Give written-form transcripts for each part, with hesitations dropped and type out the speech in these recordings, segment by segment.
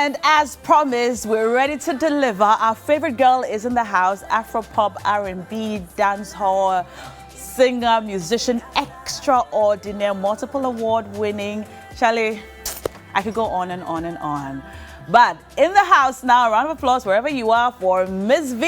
And as promised, we're ready to deliver. Our favorite girl is in the house, Afro-pop, R&B, dancehall, singer, musician, extraordinary, multiple award-winning. Charlie, I could go on and on and on. But in the house now, a round of applause wherever you are for MzVee.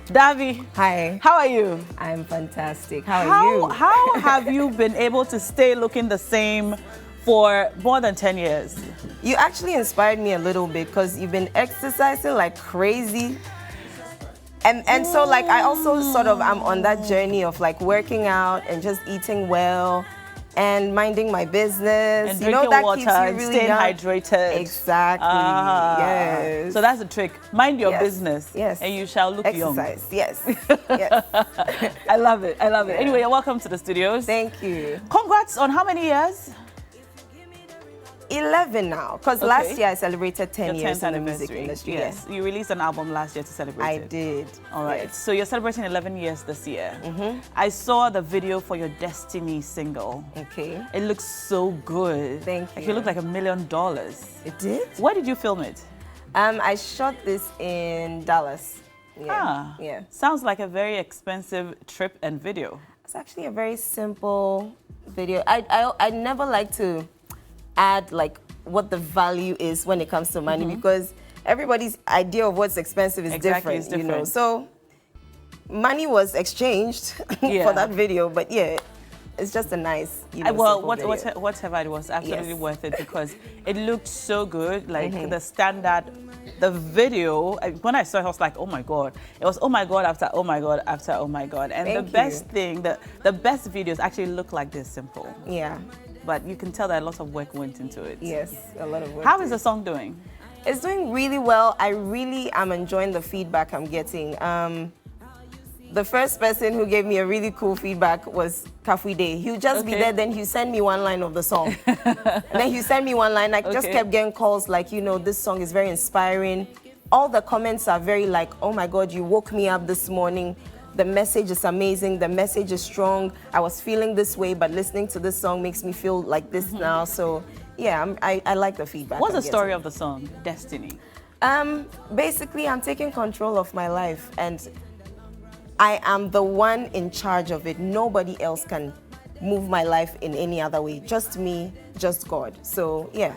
Davi. Hi. How are you? I'm fantastic. How are you? How have you been able to stay looking the same for more than 10 years? You actually inspired me a little bit because you've been exercising like crazy. And so like I also sort of am on that journey of like working out and just eating well and minding my business. And you know, that water, keeps you really staying young. hydrated. Exactly. Yes. So that's the trick. Mind your Yes. business. Yes. And you shall look young. Exercise. Yes. Yes. I love it. I love it. Yeah. Anyway, welcome to the studios. Thank you. Congrats on how many years? 11 now, because last year I celebrated 10 Your years 10th in the music anniversary. industry. Yes. You released an album last year to celebrate I it. did. All right. Yes. So you're celebrating 11 years this year. I saw the video for your Destiny single. Okay. It looks so good. Thank Like you. you look like $1 million. It did? Where did you film it? I shot this in Dallas. Ah, Yeah. Sounds like a very expensive trip and video. It's actually a very simple video. I never like to add like what the value is when it comes to money because everybody's idea of what's expensive is different, you know. So money was exchanged for that video, but yeah, it's just a nice, you know, well, simple video. whatever it was, absolutely Yes. worth it because it looked so good. Like the standard, the video. When I saw it, I was like, oh my god! It was oh my god after oh my god after oh my god. And Thank the you. best thing, the best videos actually look like this simple. Yeah. But you can tell that a lot of work went into it. Yes, a lot of work. How is the song doing? It's doing really well. I really am enjoying the feedback I'm getting. The first person who gave me a really cool feedback was Kafuide. He'll just be there, then he'll send me one line of the song. And then he'll send me one line. I just kept getting calls like, you know, this song is very inspiring. All the comments are very like, oh my God, you woke me up this morning. The message is amazing. The message is strong. I was feeling this way, but listening to this song makes me feel like this now. So yeah, I like the feedback. What's the story of the song, Destiny? Basically, I'm taking control of my life and I am the one in charge of it. Nobody else can move my life in any other way. Just me, just God. So yeah.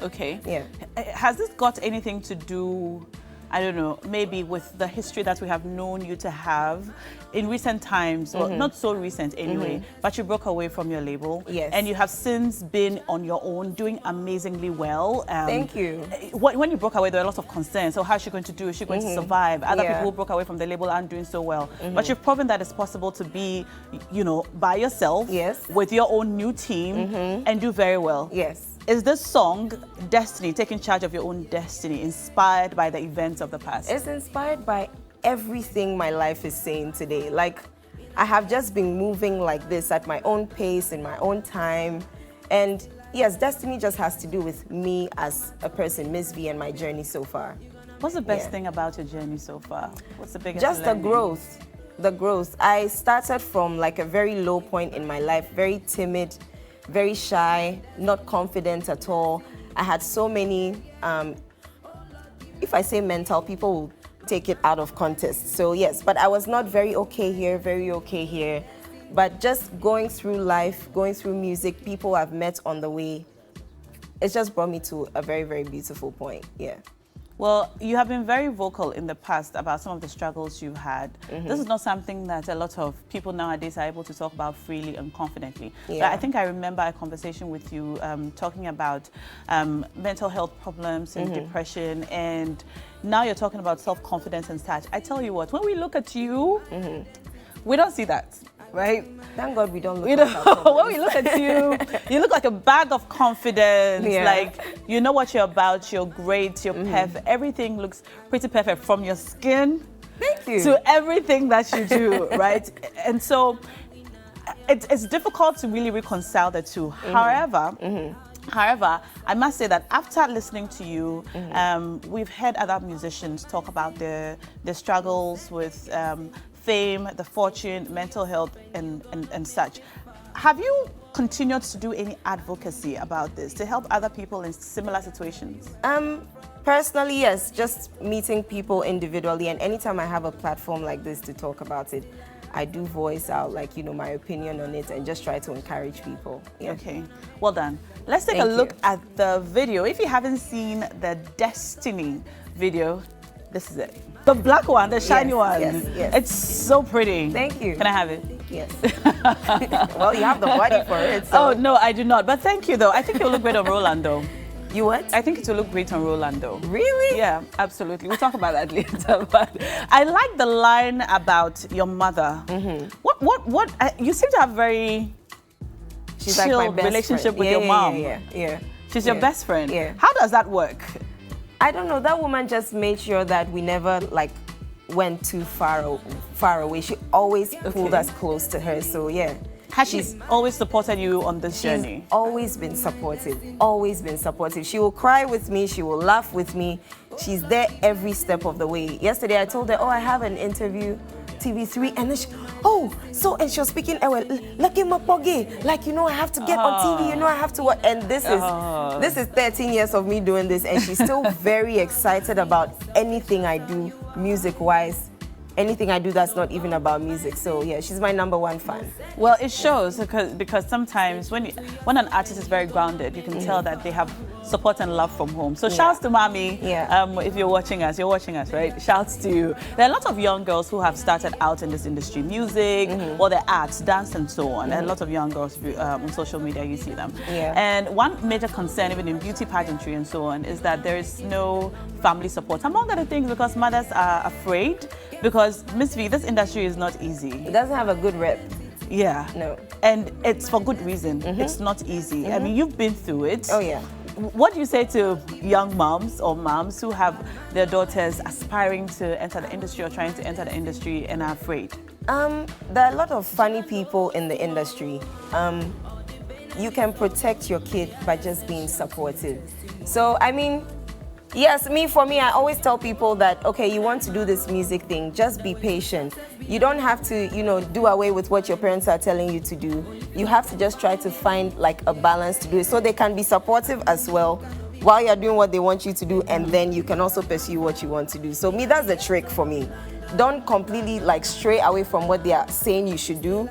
Okay. Yeah. Has this got anything to do, I don't know, maybe with the history that we have known you to have in recent times, well, not so recent anyway, but you broke away from your label. Yes. And you have since been on your own, doing amazingly well. Thank you. When you broke away, there were a lot of concerns. So how's she going to do? Is she going to survive? Other people who broke away from the label aren't doing so well. But you've proven that it's possible to be, you know, by yourself, with your own new team, and do very well. Yes. Is this song, Destiny, taking charge of your own destiny, inspired by the events of the past? It's inspired by everything my life is saying today. Like, I have just been moving like this at my own pace, in my own time. And yes, destiny just has to do with me as a person, MzVee, and my journey so far. What's the best thing about your journey so far? What's the biggest Just learning? the growth. The growth. I started from like a very low point in my life, very timid, very shy, not confident at all. I had so many, if I say mental, people will take it out of context. So yes, but I was not very okay here. But just going through life, going through music, people I've met on the way, it's just brought me to a very, very beautiful point, yeah. Well, you have been very vocal in the past about some of the struggles you've had. This is not something that a lot of people nowadays are able to talk about freely and confidently. Yeah. But I think I remember a conversation with you talking about mental health problems and depression, and now you're talking about self-confidence and such. I tell you what, when we look at you, we don't see that. Right? Thank God we don't look you know, when we look at you, you look like a bag of confidence. Like, you know what you're about, you're great, you're perfect. Everything looks pretty perfect from your skin to everything that you do, right? And so it's difficult to really reconcile the two. However, I must say that after listening to you, we've heard other musicians talk about their struggles with fame, the fortune, mental health, and such. have you continued to do any advocacy about this to help other people in similar situations? Personally, yes, just meeting people individually, and anytime I have a platform like this to talk about it, I do voice out, like, you know, my opinion on it and just try to encourage people. Yeah. Okay, well done. Let's take a look at the video. If you haven't seen the Destiny video, this is it. The black one, the shiny one. Yes, yes. It's so pretty. Thank you. Can I have it? Yes. Well, you have the body for it. So. Oh, no, I do not. But thank you, though. I think you'll look great on Roland, though. You what? I think it will look great on Roland, though. Really? Yeah, absolutely. We'll talk about that later. But I like the line about your mother. Mm-hmm. What? You seem to have very She's chill like my best relationship friend. with your mom. Yeah. She's your best friend. Yeah. How does that work? I don't know. That woman just made sure that we never like went too far away. She always pulled us close to her. So yeah. Has she always supported you on this journey? She's always been supportive, always been supportive. She will cry with me, she will laugh with me. She's there every step of the way. Yesterday I told her, oh, I have an interview, TV3, and then and she was speaking, lucky mapoge, like, you know, I have to get on TV, you know, I have to work. And this is 13 years of me doing this, and she's still very excited about anything I do, music-wise. Anything I do that's not even about music. So yeah, she's my #1 fan. Well, it shows because sometimes when an artist is very grounded, you can tell that they have support and love from home. So shouts to Mommy. Yeah. If you're watching us, right? Shouts to you. There are a lot of young girls who have started out in this industry, music or the arts, dance and so on. And a lot of young girls on social media, you see them. Yeah. And one major concern, even in beauty pageantry and so on, is that there is no family support, among other things, because mothers are afraid. Because MzVee, this industry is not easy. It doesn't have a good rep. Yeah. No. And it's for good reason. It's not easy. I mean, you've been through it. Oh, yeah. What do you say to young moms or moms who have their daughters aspiring to enter the industry or trying to enter the industry and are afraid? There are a lot of funny people in the industry. You can protect your kid by just being supportive. So, I mean, yes, for me, I always tell people that, okay, you want to do this music thing, just be patient. You don't have to, you know, do away with what your parents are telling you to do. You have to just try to find like a balance to do it so they can be supportive as well while you're doing what they want you to do, and then you can also pursue what you want to do. So that's the trick for me. Don't completely like stray away from what they are saying you should do.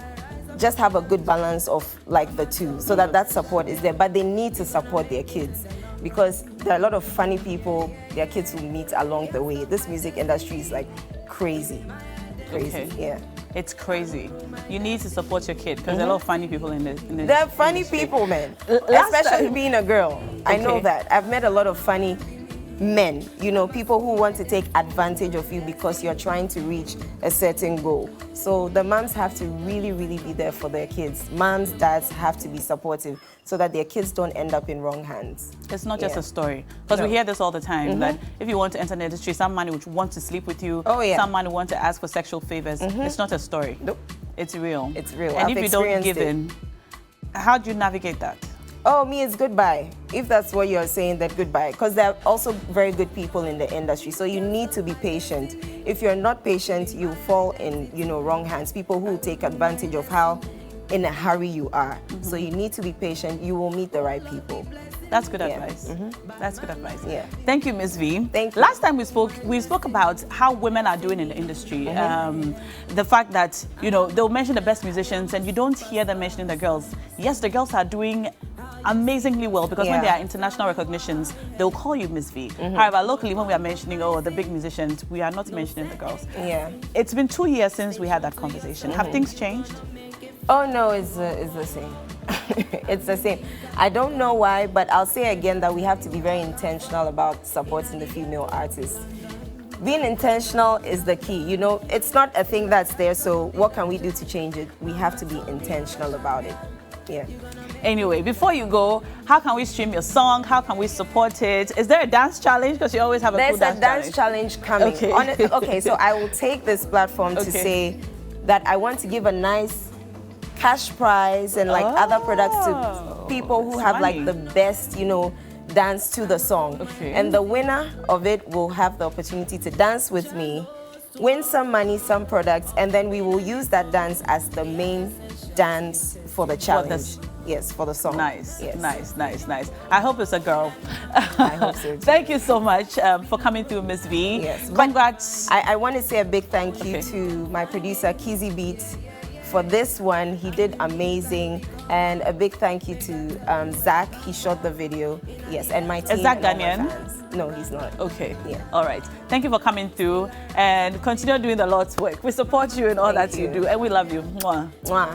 Just have a good balance of like the two so that support is there. But they need to support their kids, because there are a lot of funny people their kids will meet along the way. This music industry is like crazy. Okay. Yeah. It's crazy. You need to support your kid because there are a lot of funny people in this. There are funny people, man. Especially being a girl. I know that. I've met a lot of funny men, you know, people who want to take advantage of you because you're trying to reach a certain goal. So the moms have to really, really be there for their kids. Moms, dads have to be supportive so that their kids don't end up in wrong hands. It's not just a story. Because we hear this all the time, that if you want to enter the industry, some man would want to sleep with you, some man would want to ask for sexual favors. It's not a story. Nope. It's real. It's real. And I've if you don't give it. in, how do you navigate that? Oh, it's goodbye. If that's what you're saying, that goodbye. Because there are also very good people in the industry. So you need to be patient. If you're not patient, you fall in, you know, wrong hands. People who take advantage of how in a hurry you are. So you need to be patient. You will meet the right people. That's good advice. That's good advice. Yeah. Thank you, MzVee. Thank you. Last time we spoke about how women are doing in the industry. The fact that, you know, they'll mention the best musicians and you don't hear them mentioning the girls. Yes, the girls are doing amazingly well because when there are international recognitions, they'll call you MzVee. However, locally, when we are mentioning, the big musicians, we are not mentioning the girls. Yeah. It's been 2 years since we had that conversation. Have things changed? Oh, no, it's the same. It's the same. I don't know why, but I'll say again that we have to be very intentional about supporting the female artists. Being intentional is the key. You know, it's not a thing that's there, so what can we do to change it? We have to be intentional about it. Yeah. Anyway, before you go, how can we stream your song? How can we support it? Is there a dance challenge? Because you always have a cool There's a dance challenge coming. Okay, so I will take this platform to say that I want to give a nice cash prize and like other products to people who have like the best, you know, dance to the song. And the winner of it will have the opportunity to dance with me, win some money, some products, and then we will use that dance as the main dance for the challenge. Yes, for the song. Nice, yes. nice. I hope it's a girl. I hope so too. Thank you so much for coming through, MzVee. Yes. Congrats. I want to say a big thank you to my producer, Kizzy Beats, for this one. He did amazing. And a big thank you to Zach. He shot the video. Yes, and my team. Is Zach and all my Ghanaian? fans. No, he's not. Okay. Yeah. All right. Thank you for coming through and continue doing the Lord's work. We support you in all that you do, and we love you. Mwah. Mwah.